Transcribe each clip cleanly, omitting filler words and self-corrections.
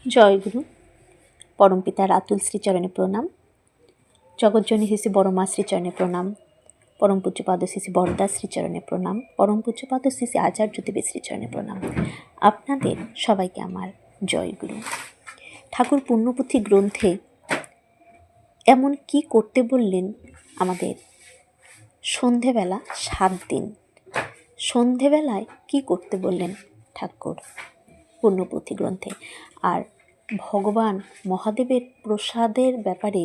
জয়গুরু। পরমপিতা রাতুল শ্রীচরণে প্রণাম। জগজ্জনী শ্রী বড় মা শ্রীচরণে প্রণাম। পরম পূজ্যপাদ শ্রী বরদাস শ্রীচরণে প্রণাম। পরম পূজ্যপাদ শ্রী আচার্যদেবের শ্রীচরণে প্রণাম। আপনাদের সবাইকে আমার জয়গুরু। ঠাকুর পুণ্যপুঁথি গ্রন্থে এমন কি করতে বললেন আমাদের সন্ধেবেলা 7 দিন। সন্ধেবেলায় কি করতে বললেন ঠাকুর পুণ্যপুঁথি গ্রন্থে, আর ভগবান মহাদেবের প্রসাদের ব্যাপারে,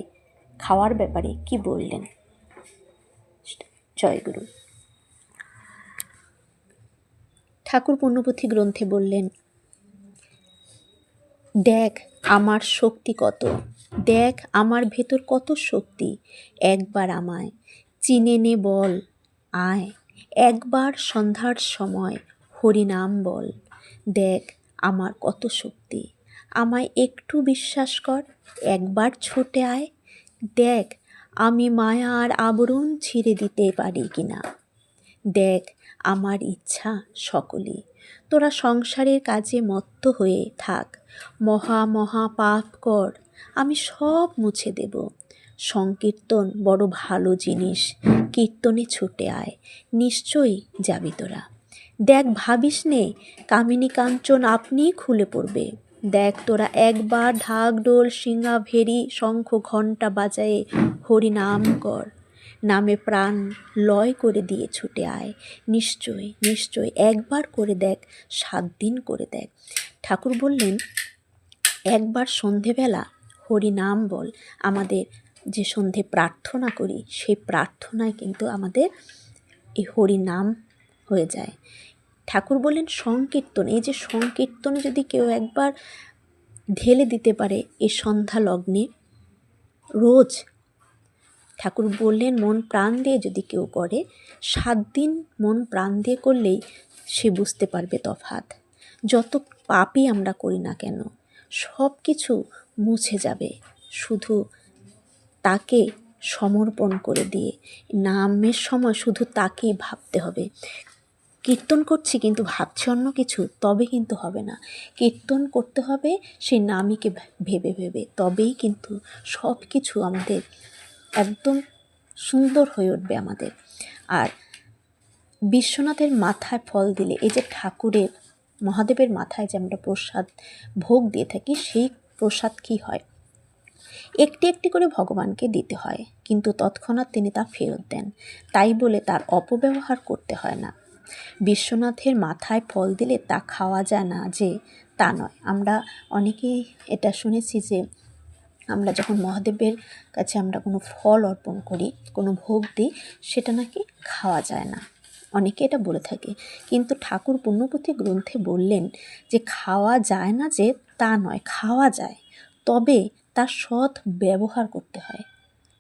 খাওয়ার ব্যাপারে কি বললেন। জয়গুরু। ঠাকুর পুণ্যপুঁথি গ্রন্থে বললেন, দেখ আমার শক্তি কত, দেখ আমার ভেতর কত শক্তি, একবার আমায় চিনে নে বল, আয় একবার সন্ধ্যার সময় হরিনাম বল। দেখ আমার কত শক্তি, আমায় একটু বিশ্বাস কর, একবার ছুটে আয়, দেখ আমি মায়ার আবরণ ছিঁড়ে দিতে পারি কিনা। দেখ আমার ইচ্ছা সকলই, তোরা সংসারের কাজে মত্ত হয়ে থাক, মহা মহা পাপ কর, আমি সব মুছে দেব। সংকীর্তন বড় ভালো জিনিস, কীর্তনে ছুটে আয়, নিশ্চয়ই যাবি তোরা। দেখ ভাবিস নে কামিনী কাঞ্চন আপনিই খুলে পড়বে। দেখ তোরা একবার ঢাক ঢোল সিঙ্গা ভেরি শঙ্খ ঘণ্টা বাজায়ে হরি নাম কর, নামে প্রাণ লয় করে দিয়ে ছুটে আয়। নিশ্চয় নিশ্চয় একবার করে দেখ, 7 দিন করে দেখ। ঠাকুর বললেন, একবার সন্ধেবেলা হরি নাম বল। আমাদের যে সন্ধে প্রার্থনা করি, সেই প্রার্থনায় কিন্তু আমাদের এই হরি নাম হয়ে যায়। ঠাকুর বললেন সংকীর্তন, এই যে সংকীর্তনে যদি কেউ একবার ঢেলে দিতে পারে এই সন্ধ্যা লগ্নে রোজ, ঠাকুর বললেন মন প্রাণ দিয়ে যদি কেউ করে, 7 দিন মন প্রাণ দিয়ে করলেই সে বুঝতে পারবে তফাৎ। যত পাপই আমরা করি না কেন সব কিছু মুছে যাবে, শুধু তাকে সমর্পণ করে দিয়ে নামের সময় শুধু তাকেই ভাবতে হবে। কীর্তন করছি কিন্তু ভাবছি অন্য কিছু, তবে কিন্তু হবে না। কীর্তন করতে হবে সেই নামীকে ভেবে ভেবে, তবেই কিন্তু সব কিছু আমাদের একদম সুন্দর হয়ে উঠবে আমাদের। আর বিশ্বনাথের মাথায় ফল দিলে, এই যে ঠাকুরের মহাদেবের মাথায় যে আমরা প্রসাদ ভোগ দিয়ে থাকি, সেই প্রসাদ কি হয়, একটি একটি করে ভগবানকে দিতে হয়, কিন্তু তৎক্ষণাৎ তিনি তা ফেরত দেন। তাই বলে তার অপব্যবহার করতে হয় না। বিশ্বনাথের মাথায় ফল দিলে তা খাওয়া যায় না যে তা নয়। আমরা অনেকেই এটা শুনেছি যে আমরা যখন মহাদেবের কাছে আমরা কোনো ফল অর্পণ করি, কোনো ভোগ দিই, সেটা নাকি খাওয়া যায় না, অনেকে এটা বলে থাকে। কিন্তু ঠাকুর পুণ্যপুঁথি গ্রন্থে বললেন যে খাওয়া যায় না যে তা নয়, খাওয়া যায়, তবে তার সৎ ব্যবহার করতে হয়,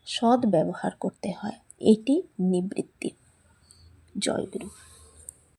সৎ ব্যবহার করতে হয়, এটি নিবৃত্তি। জয়গুরু।